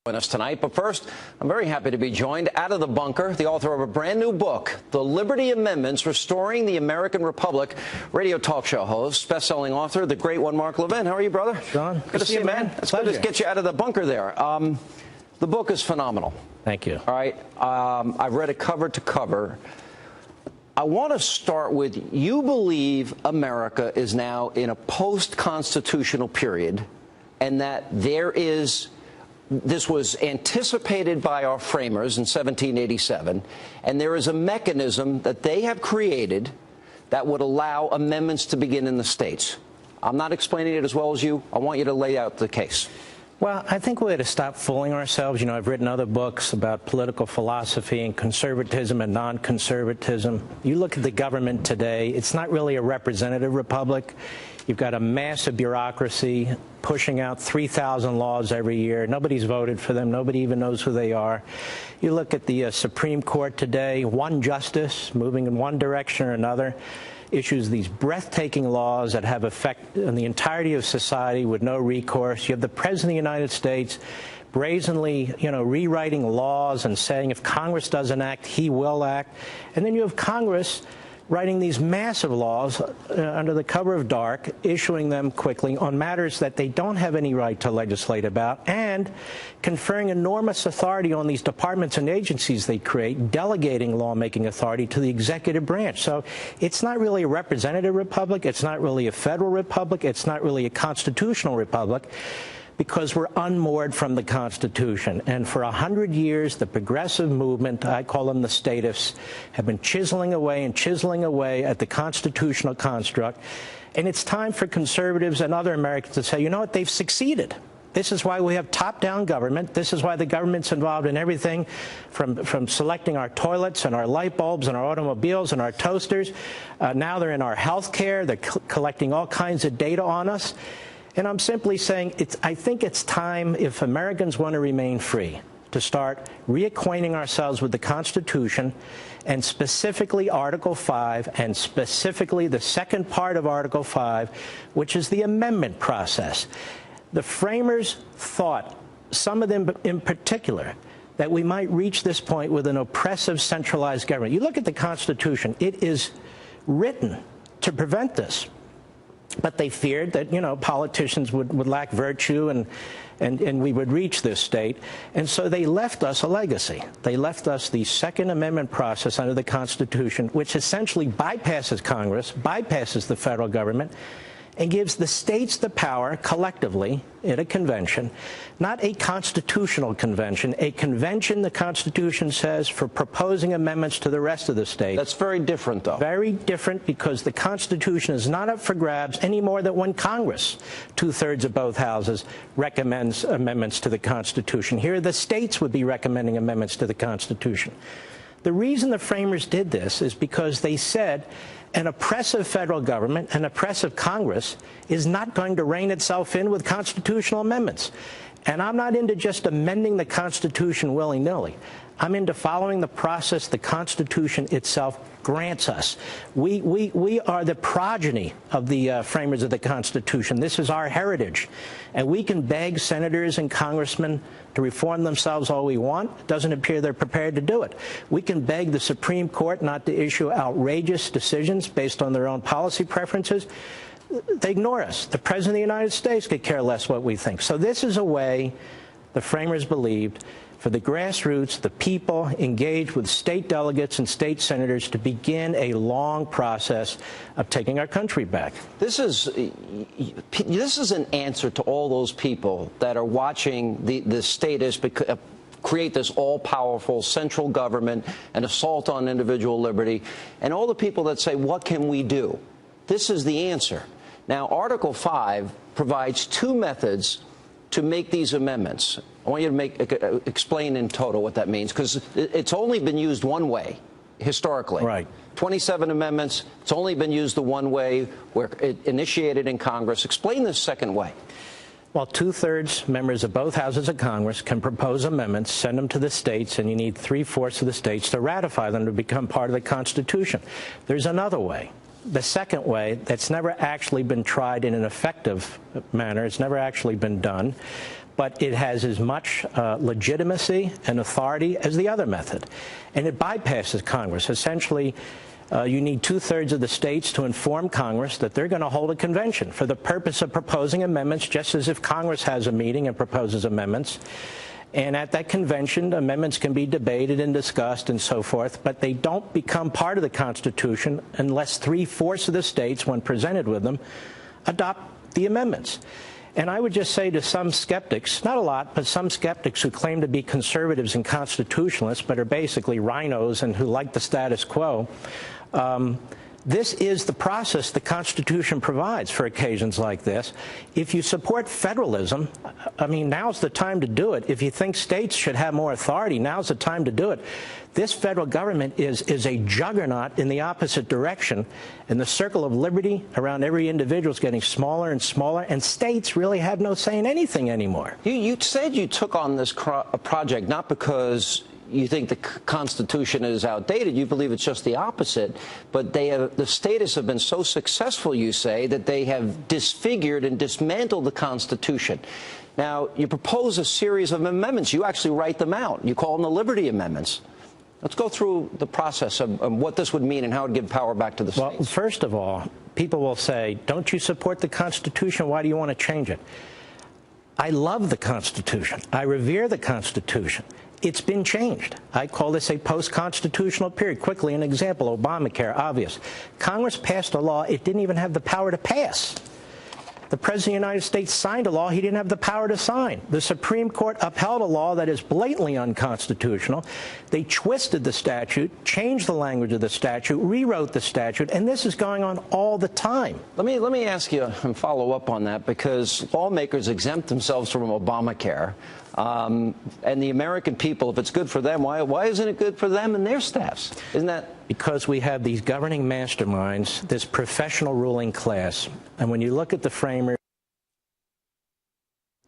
Join us tonight. But first, I'm very happy to be joined out of the bunker, the author of a brand new book, The Liberty Amendments, Restoring the American Republic, radio talk show host, best-selling author, the great one, Mark Levin. How are you, brother? John, good to see you, man. It's good to get you out of the bunker there. The book is phenomenal. Thank you. All right. I've read it cover to cover. I want to start with, you believe America is now in a post-constitutional period, and that this was anticipated by our framers in 1787, and there is a mechanism that they have created that would allow amendments to begin in the states. I'm not explaining it as well as you. I want you to lay out the case. Well, I think we had to stop fooling ourselves. You know, I've written other books about political philosophy and conservatism and non-conservatism. You look at the government today, it's not really a representative republic. You've got a massive bureaucracy pushing out 3,000 laws every year. Nobody's voted for them. Nobody even knows who they are. You look at the Supreme Court today, one justice moving in one direction or another issues these breathtaking laws that have effect on the entirety of society with no recourse. You have the President of the United States brazenly, rewriting laws and saying if Congress doesn't act, he will act. And then you have Congress writing these massive laws under the cover of dark, issuing them quickly on matters that they don't have any right to legislate about, and conferring enormous authority on these departments and agencies they create, delegating lawmaking authority to the executive branch. So it's not really a representative republic. It's not really a federal republic. It's not really a constitutional republic, because we're unmoored from the Constitution. And for 100 years, the progressive movement, I call them the statists, have been chiseling away at the constitutional construct. And it's time for conservatives and other Americans to say, you know what, they've succeeded. This is why we have top-down government. This is why the government's involved in everything from selecting our toilets and our light bulbs and our automobiles and our toasters. Now they're in our health care. They're collecting all kinds of data on us. And I'm simply saying, I think it's time, if Americans want to remain free, to start reacquainting ourselves with the Constitution, and specifically Article 5, and specifically the second part of Article 5, which is the amendment process. The framers thought, some of them in particular, that we might reach this point with an oppressive centralized government. You look at the Constitution, it is written to prevent this. But they feared that, politicians would lack virtue and we would reach this state. And so they left us a legacy. They left us the Second Amendment process under the Constitution, which essentially bypasses Congress, bypasses the federal government, and gives the states the power collectively in a convention, not a constitutional convention, a convention, the Constitution says, for proposing amendments to the rest of the states. That's very different, though. Very different, because the Constitution is not up for grabs any more than when Congress, 2/3 of both houses, recommends amendments to the Constitution. Here, the states would be recommending amendments to the Constitution. The reason the framers did this is because they said an oppressive federal government, an oppressive Congress, is not going to rein itself in with constitutional amendments. And I'm not into just amending the Constitution willy-nilly. I'm into following the process the Constitution itself grants us. We are the progeny of the framers of the Constitution. This is our heritage. And we can beg senators and congressmen to reform themselves all we want. It doesn't appear they're prepared to do it. We can beg the Supreme Court not to issue outrageous decisions based on their own policy preferences. They ignore us. The President of the United States could care less what we think. So this is a way, the framers believed, for the grassroots, the people engaged with state delegates and state senators to begin a long process of taking our country back. This is an answer to all those people that are watching the statists create this all-powerful central government, an assault on individual liberty, and all the people that say, what can we do? This is the answer. Now, Article 5 provides two methods to make these amendments. I want you to explain in total what that means, because it's only been used one way historically. Right. 27 amendments. It's only been used the one way, where it initiated in Congress. Explain the second way. Well, 2/3 members of both houses of Congress can propose amendments, send them to the states, and you need 3/4 of the states to ratify them to become part of the Constitution. There's another way. The second way, that's never actually been tried in an effective manner, it's never actually been done, but it has as much legitimacy and authority as the other method. And it bypasses Congress. Essentially, you need 2/3 of the states to inform Congress that they're going to hold a convention for the purpose of proposing amendments, just as if Congress has a meeting and proposes amendments. And at that convention, amendments can be debated and discussed and so forth, but they don't become part of the Constitution unless 3/4 of the states, when presented with them, adopt the amendments. And I would just say to some skeptics, not a lot, but some skeptics who claim to be conservatives and constitutionalists, but are basically rhinos and who like the status quo, this is the process the Constitution provides for occasions like this. If you support federalism, I mean, now's the time to do it. If you think states should have more authority, now's the time to do it. This federal government is a juggernaut in the opposite direction, and the circle of liberty around every individual is getting smaller and smaller, and states really have no say in anything anymore. You said you took on this project not because you think the Constitution is outdated. You believe it's just the opposite. But the statists have been so successful, you say, that they have disfigured and dismantled the Constitution. Now, you propose a series of amendments. You actually write them out. You call them the Liberty Amendments. Let's go through the process of what this would mean and how it would give power back to the states. Well, first of all, people will say, don't you support the Constitution? Why do you want to change it? I love the Constitution. I revere the Constitution. It's been changed. I call this a post-constitutional period. Quickly, an example, Obamacare, obvious. Congress passed a law it didn't even have the power to pass. The President of the United States signed a law he didn't have the power to sign. The Supreme Court upheld a law that is blatantly unconstitutional. They twisted the statute, changed the language of the statute, rewrote the statute, and this is going on all the time. Let me ask you and follow up on that, because lawmakers exempt themselves from Obamacare. And the American people, if it's good for them, why isn't it good for them and their staffs? Isn't that? Because we have these governing masterminds, this professional ruling class. And when you look at the framers,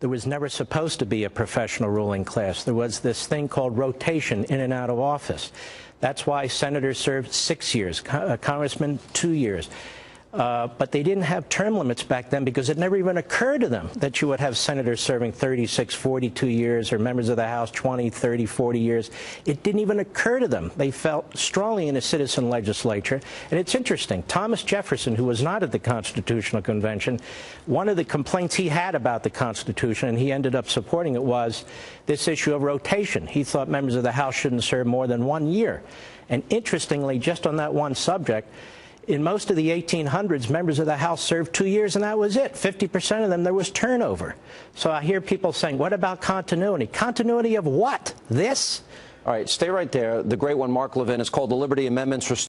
there was never supposed to be a professional ruling class. There was this thing called rotation in and out of office. That's why senators served 6 years, congressmen 2 years. But they didn't have term limits back then because it never even occurred to them that you would have senators serving 36, 42 years or members of the House 20, 30, 40 years. It didn't even occur to them. They felt strongly in a citizen legislature. And it's interesting. Thomas Jefferson, who was not at the Constitutional Convention, one of the complaints he had about the Constitution, and he ended up supporting it, was this issue of rotation. He thought members of the House shouldn't serve more than 1 year. And interestingly, just on that one subject, in most of the 1800s, members of the House served 2 years, and that was it. 50% of them, there was turnover. So I hear people saying, what about continuity? Continuity of what? This? All right, stay right there. The great one, Mark Levin, is called The Liberty Amendments.